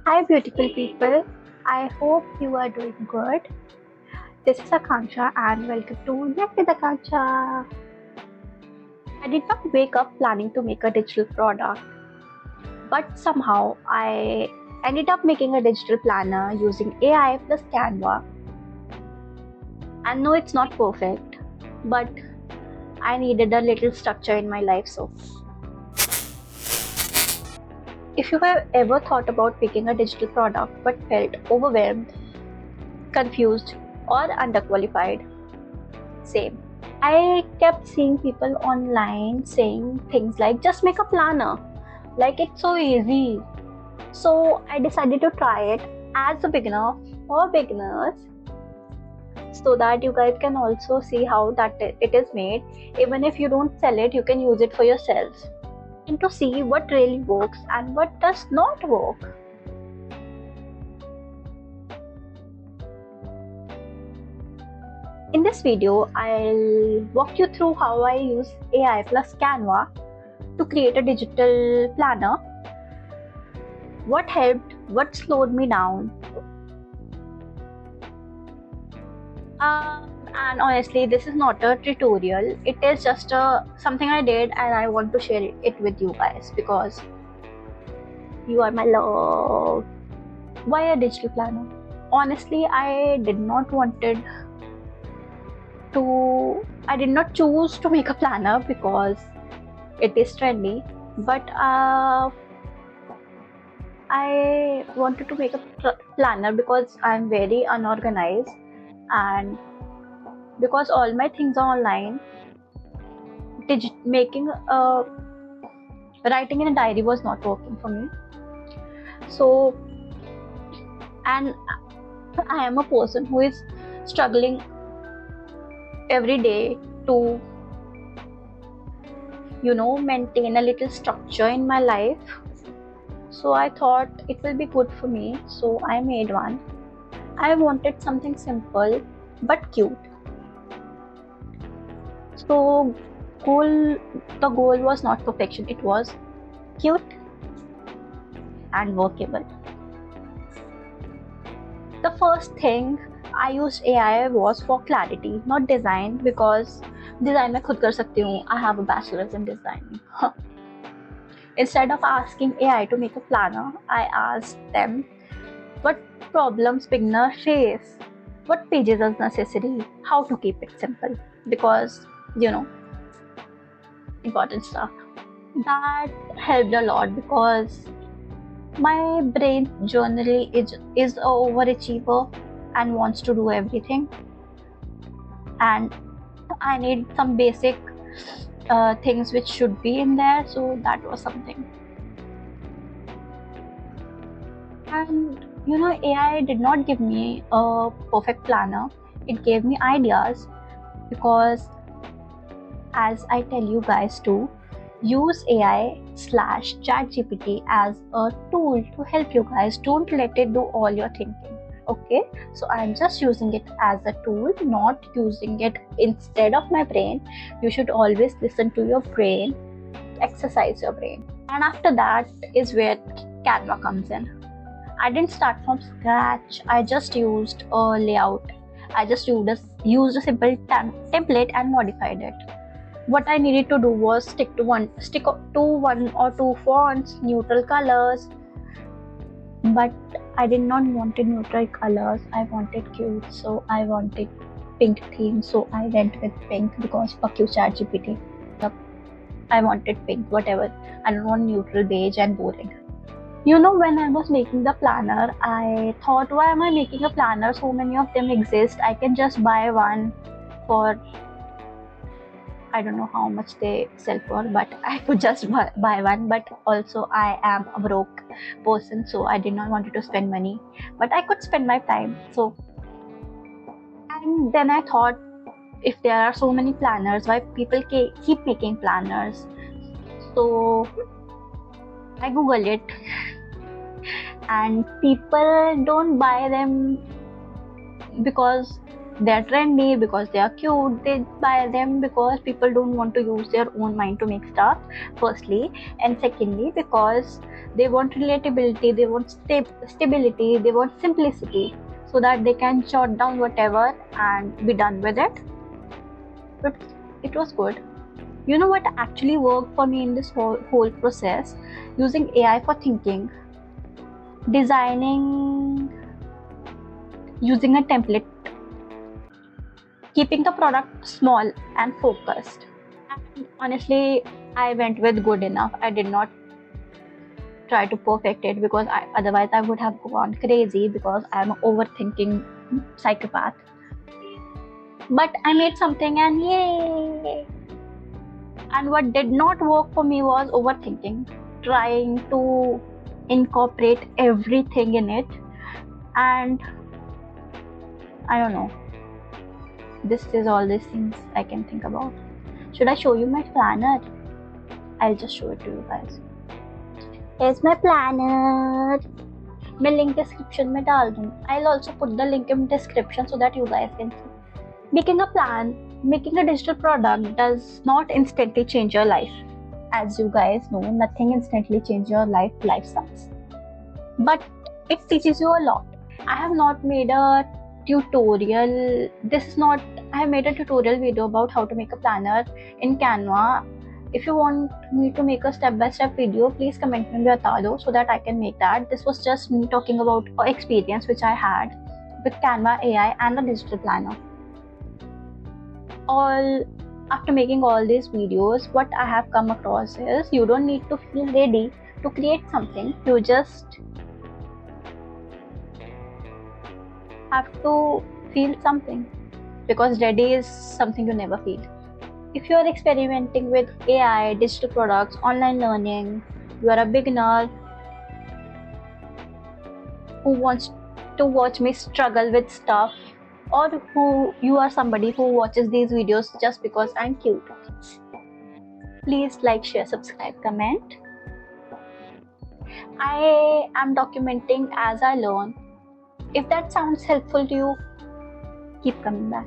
Hi, beautiful people. I hope you are doing good. This is Akanksha, and welcome to Yet with Akanksha. I did not wake up planning to make a digital product, but somehow I ended up making a digital planner using AI plus Canva. And no, it's not perfect, but I needed a little structure in my life. So, if you have ever thought about making a digital product but felt overwhelmed, confused, or underqualified, same. I kept seeing people online saying things like just make a planner, like it's so easy. So I decided to try it as a beginner for beginners so that you guys can also see how that it is made. Even if you don't sell it, you can use it for yourselves and to see what really works and what does not work. In this video, I'll walk you through how I use AI plus Canva to create a digital planner, what helped, what slowed me down. And honestly, this is not a tutorial. It is just something I did and I want to share it with you guys because you are my love. Why a digital planner? Honestly, I did not choose to make a planner because it is trendy, but I wanted to make a planner because I'm very unorganized and because all my things are online. Making a writing in a diary was not working for me. So, and I am a person who is struggling every day to maintain a little structure in my life. So I thought it will be good for me, so I made one. I wanted something simple but cute. So the goal was not perfection, it was cute and workable. The first thing I used AI was for clarity, not design, because design मैं खुद कर सकती हूँ. I have a bachelor's in design. Instead of asking AI to make a planner, I asked them what problems beginner face, what pages are necessary, how to keep it simple, because important stuff. That helped a lot because my brain generally is a overachiever and wants to do everything, and I need some basic things which should be in there, so that was something. And AI did not give me a perfect planner, it gave me ideas because, as I tell you guys to use AI slash chatgpt as a tool to help you guys. Don't let it do all your thinking. Okay, so I'm just using it as a tool, not using it instead of my brain. You should always listen to your brain, exercise your brain. And after that is where Canva comes in. I didn't start from scratch. I just used a layout. I just used a simple template and modified it. What I needed to do was stick to one or two fonts, neutral colors. But I did not wanted neutral colors. I wanted cute, so I wanted pink theme. So I went with pink because fuck you ChatGPT. I wanted pink, whatever. I don't want neutral, beige, and boring. When I was making the planner, I thought, why am I making a planner? So many of them exist. I can just buy one for, I don't know how much they sell for, but I could just buy one. But also, I am a broke person, so I did not want to spend money. But I could spend my time. So, and then I thought, if there are so many planners, why people keep making planners? So I googled it, and people don't buy them because They're trendy because they are cute. They buy them because people don't want to use their own mind to make stuff, firstly. And secondly, because they want relatability, they want stability, they want simplicity, so that they can jot down whatever and be done with it. But it was good. You know what actually worked for me in this whole process? Using AI for thinking, designing, using a template, keeping the product small and focused. And honestly, I went with good enough. I did not try to perfect it because otherwise I would have gone crazy because I'm an overthinking psychopath. But I made something and yay! And what did not work for me was overthinking, trying to incorporate everything in it. And I don't know, this is all these things I can think about. Should I show you my planner? I'll just show it to you guys. Here's my planner. मैं link description में डाल दूँ. I'll also put the link in description so that you guys can see. Making a plan, making a digital product does not instantly change your life. As you guys know, nothing instantly changes your life. Life sucks. But it teaches you a lot. I have not made a tutorial. I have made a tutorial video about how to make a planner in Canva. If you want me to make a step-by-step video, please comment me batado so that I can make that. This was just me talking about an experience which I had with Canva AI and the digital planner. After making all these videos, what I have come across is you don't need to feel ready to create something. You just have to feel something, because ready is something you never feel. If you are experimenting with AI, digital products, online learning, you are a beginner who wants to watch me struggle with stuff, or who you are somebody who watches these videos just because I'm cute, please like, share, subscribe, comment. I am documenting as I learn. If that sounds helpful to you, keep coming back.